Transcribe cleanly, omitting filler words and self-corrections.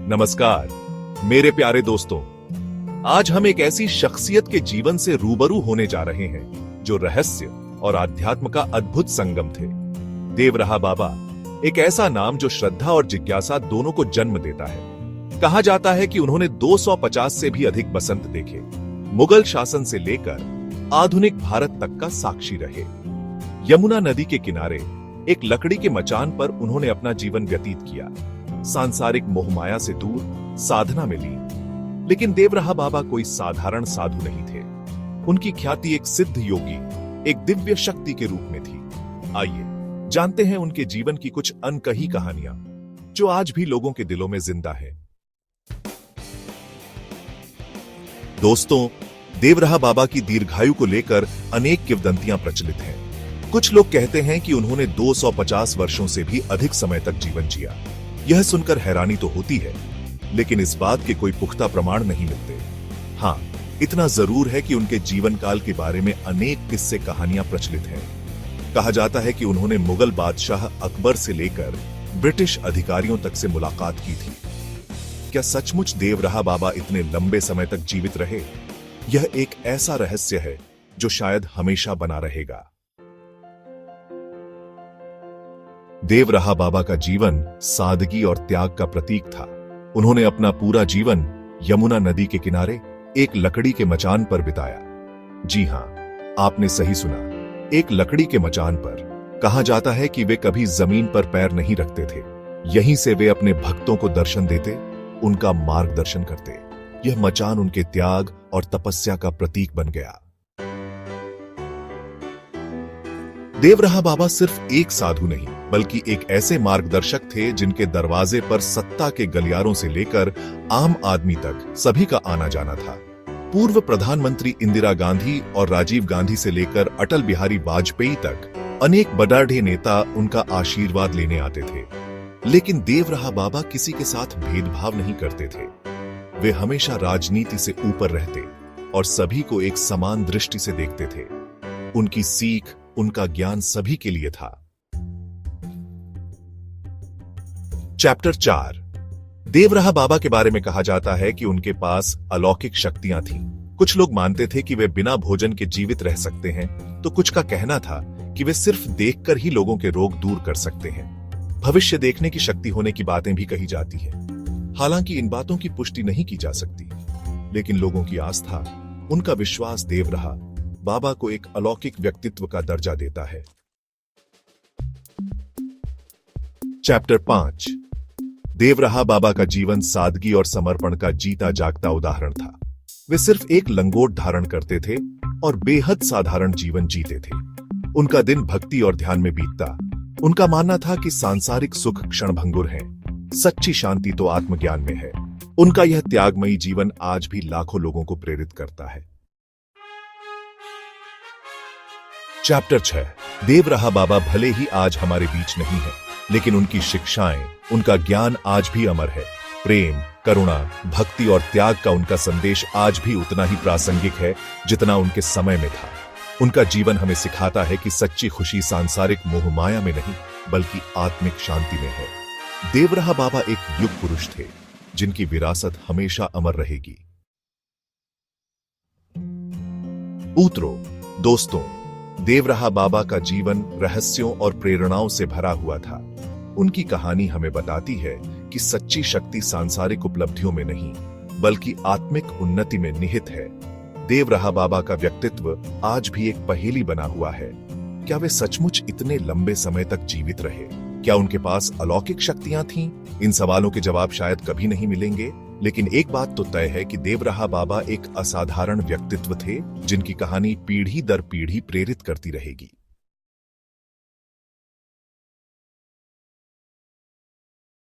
नमस्कार मेरे प्यारे दोस्तों, आज हम एक ऐसी शख्सियत के जीवन से रूबरू होने जा रहे हैं जो रहस्य और आध्यात्म का अद्भुत संगम थे। देवराहा बाबा एक ऐसा नाम जो श्रद्धा और जिज्ञासा दोनों को जन्म देता है। कहा जाता है कि उन्होंने 250 से भी अधिक बसंत देखे, मुगल शासन से लेकर आधुनिक भारत तक का साक्षी रहे। यमुना नदी के किनारे एक लकड़ी के मचान पर उन्होंने अपना जीवन व्यतीत किया, सांसारिक मोहमाया से दूर, साधना में लीन। लेकिन देवराहा बाबा कोई साधारण साधु नहीं थे। उनकी ख्याति एक सिद्ध योगी, एक दिव्य शक्ति के रूप में थी। आइए जानते हैं उनके जीवन की कुछ अनकही कहानियां जो आज भी लोगों के दिलों में जिंदा है। दोस्तों, देवराहा बाबा की दीर्घायु को लेकर अनेक किंवदंतियां प्रचलित हैं। कुछ लोग कहते हैं कि उन्होंने 250 वर्षों से भी अधिक समय तक जीवन जिया। यह सुनकर हैरानी तो होती है, लेकिन इस बात के कोई पुख्ता प्रमाण नहीं मिलते। हां, इतना जरूर है कि उनके जीवन काल के बारे में अनेक किस्से कहानियां प्रचलित हैं। कहा जाता है कि उन्होंने मुगल बादशाह अकबर से लेकर ब्रिटिश अधिकारियों तक से मुलाकात की थी। क्या सचमुच देवराहा बाबा इतने लंबे समय तक जीवित रहे? यह एक ऐसा रहस्य है जो शायद हमेशा बना रहेगा। देवराहा बाबा का जीवन सादगी और त्याग का प्रतीक था। उन्होंने अपना पूरा जीवन यमुना नदी के किनारे एक लकड़ी के मचान पर बिताया। जी हां, आपने सही सुना, एक लकड़ी के मचान पर। कहा जाता है कि वे कभी जमीन पर पैर नहीं रखते थे। यहीं से वे अपने भक्तों को दर्शन देते, उनका मार्गदर्शन करते। यह मचान उनके त्याग और तपस्या का प्रतीक बन गया। देवराहा बाबा सिर्फ एक साधु नहीं, बल्कि एक ऐसे मार्गदर्शक थे जिनके दरवाजे पर सत्ता के गलियारों से लेकर आम आदमी तक सभी का आना जाना था। पूर्व प्रधानमंत्री इंदिरा गांधी और राजीव गांधी से लेकर अटल बिहारी वाजपेयी तक अनेक बड़े नेता उनका आशीर्वाद लेने आते थे। लेकिन देवराहा बाबा किसी के साथ भेदभाव नहीं करते थे। वे हमेशा राजनीति से ऊपर रहते और सभी को एक समान दृष्टि से देखते थे। उनकी सीख, उनका ज्ञान सभी के लिए था। चैप्टर 4। देवराहा बाबा के बारे में कहा जाता है कि उनके पास अलौकिक शक्तियां थीं। कुछ लोग मानते थे कि वे बिना भोजन के जीवित रह सकते हैं, तो कुछ का कहना था कि वे सिर्फ देखकर ही लोगों के रोग दूर कर सकते हैं। भविष्य देखने की शक्ति होने की बातें भी कही जाती हैं। हालांकि इन बातों की पुष्टि नहीं की जा सकती, लेकिन लोगों की आस्था, उनका विश्वास देवराहा बाबा को एक अलौकिक व्यक्तित्व का दर्जा देता है। चैप्टर 5। देवराहा बाबा का जीवन सादगी और समर्पण का जीता जागता उदाहरण था। वे सिर्फ एक लंगोट धारण करते थे और बेहद साधारण जीवन जीते थे। उनका दिन भक्ति और ध्यान में बीतता। उनका मानना था कि सांसारिक सुख क्षणभंगुर है, सच्ची शांति तो आत्मज्ञान में है। उनका यह त्यागमयी जीवन आज भी लाखों लोगों को प्रेरित करता है। चैप्टर 6। देवराहा बाबा भले ही आज हमारे बीच नहीं है, लेकिन उनकी शिक्षाएं, उनका ज्ञान आज भी अमर है। प्रेम, करुणा, भक्ति और त्याग का उनका संदेश आज भी उतना ही प्रासंगिक है जितना उनके समय में था। उनका जीवन हमें सिखाता है कि सच्ची खुशी सांसारिक मोहमाया में नहीं, बल्कि आत्मिक शांति में है। देवराहा बाबा एक युग पुरुष थे जिनकी विरासत हमेशा अमर रहेगी। उत्तरों, दोस्तों, देवराहा बाबा का जीवन रहस्यों और प्रेरणाओं से भरा हुआ था। उनकी कहानी हमें बताती है कि सच्ची शक्ति सांसारिक उपलब्धियों में नहीं, बल्कि आत्मिक उन्नति में निहित है। देवराहा बाबा का व्यक्तित्व आज भी एक पहेली बना हुआ है। क्या वे सचमुच इतने लंबे समय तक जीवित रहे? क्या उनके पास अलौकिक शक्तियां थीं? इन सवालों के जवाब शायद कभी नहीं मिलेंगे, लेकिन एक बात तो तय है कि देवराहा बाबा एक असाधारण व्यक्तित्व थे जिनकी कहानी पीढ़ी दर पीढ़ी प्रेरित करती रहेगी।